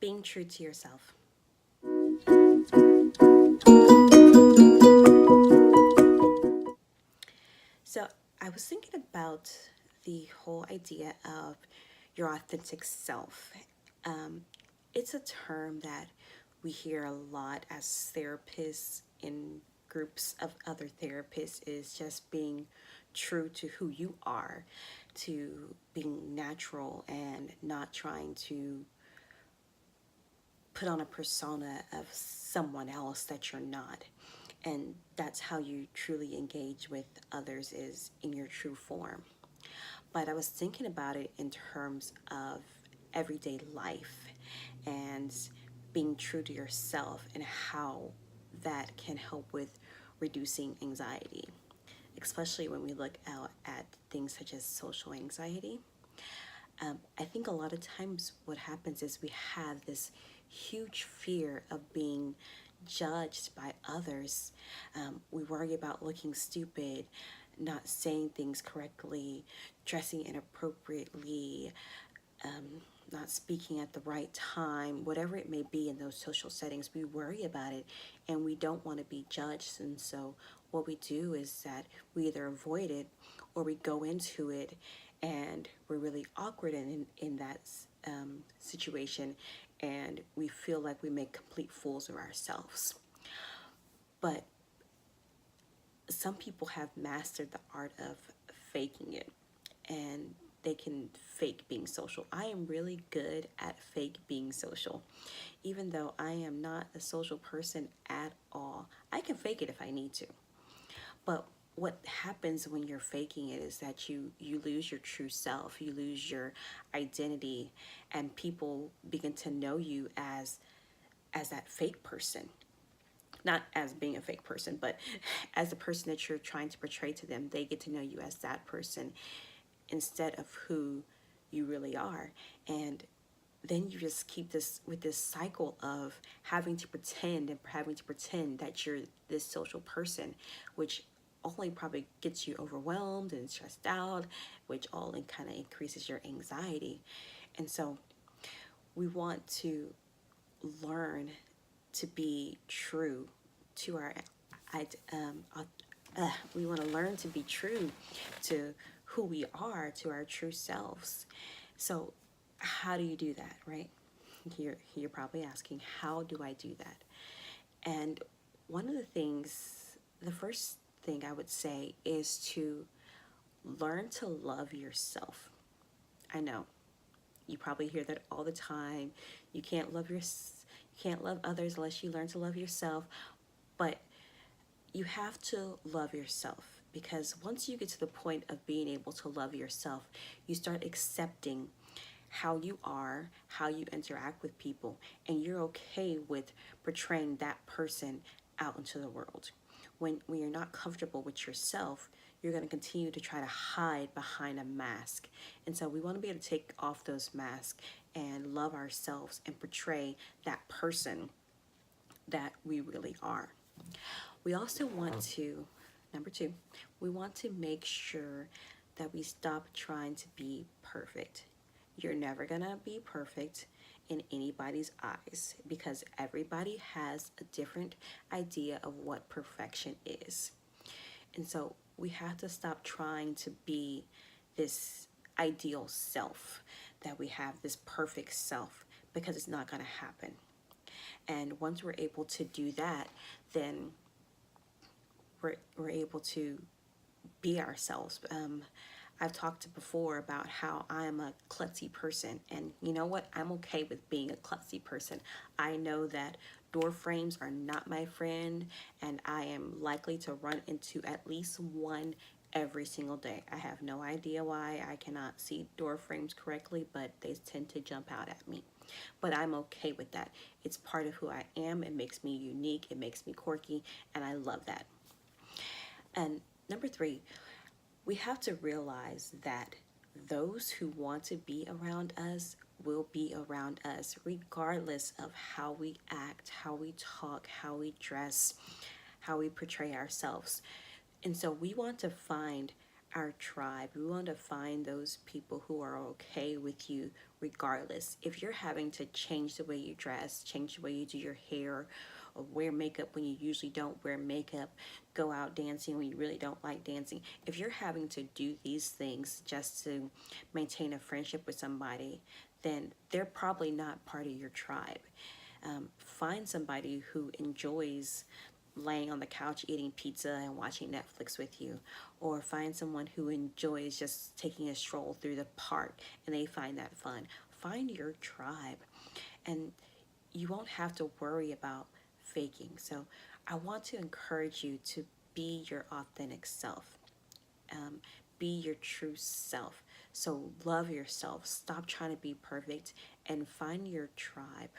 being true to yourself. So I was thinking about the whole idea of your authentic self. Um, it's a term that we hear a lot as therapists in groups of other therapists, is just being true to who you are, to being natural and not trying to put on a persona of someone else that you're not. And that's how you truly engage with others, is in your true form. But I was thinking about it in terms of everyday life and being true to yourself, and how that can help with reducing anxiety, especially when we look out at things such as social anxiety. I think a lot of times what happens is we have this huge fear of being judged by others. We worry about looking stupid, not saying things correctly, dressing inappropriately, not speaking at the right time, whatever it may be in those social settings. We worry about it and we don't want to be judged. And so what we do is that we either avoid it or we go into it and we're really awkward in that situation, and we feel like we make complete fools of ourselves. But some people have mastered the art of faking it, and they can fake being social. I am really good at fake being social. Even though I am not a social person at all, I can fake it if I need to. But what happens when you're faking it is that you lose your true self, you lose your identity, and people begin to know you as that fake person. Not as being a fake person, but as the person that you're trying to portray to them. They get to know you as that person instead of who you really are. And then you just keep this with this cycle of having to pretend that you're this social person, which only probably gets you overwhelmed and stressed out, which all kind of increases your anxiety. And so we want to learn to be true to our we want to learn to be true to who we are, to our true selves. So how do you do that, right? You're probably asking, how do I do that? And one of the things, the first thing I would say is to learn to love yourself. I know you probably hear that all the time. You can't love others unless you learn to love yourself. But you have to love yourself, because once you get to the point of being able to love yourself, you start accepting how you are, how you interact with people, and you're okay with portraying that person out into the world. When you're not comfortable with yourself, you're going to continue to try to hide behind a mask. And so we want to be able to take off those masks and love ourselves and portray that person that we really are. We also want to, number two, we want to make sure that we stop trying to be perfect. You're never going to be perfect in anybody's eyes, because everybody has a different idea of what perfection is. And so we have to stop trying to be this ideal self, that we have this perfect self, because it's not going to happen. And once we're able to do that, then we're able to be ourselves. I've talked before about how I am a klutzy person, and you know what? I'm okay with being a klutzy person. I know that door frames are not my friend, and I am likely to run into at least one every single day. I have no idea why I cannot see door frames correctly, but they tend to jump out at me. But I'm okay with that. It's part of who I am. It makes me unique. It makes me quirky, and I love that. And number three, we have to realize that those who want to be around us will be around us, regardless of how we act, how we talk, how we dress, how we portray ourselves. And so we want to find our tribe. We want to find those people who are okay with you regardless. If you're having to change the way you dress, change the way you do your hair, or wear makeup when you usually don't wear makeup, go out dancing when you really don't like dancing. If you're having to do these things just to maintain a friendship with somebody, then they're probably not part of your tribe. Find somebody who enjoys laying on the couch eating pizza and watching Netflix with you, or find someone who enjoys just taking a stroll through the park and they find that fun. Find your tribe, and you won't have to worry about faking. So, I want to encourage you to be your authentic self. Um, be your true self. So, love yourself. Stop trying to be perfect and find your tribe.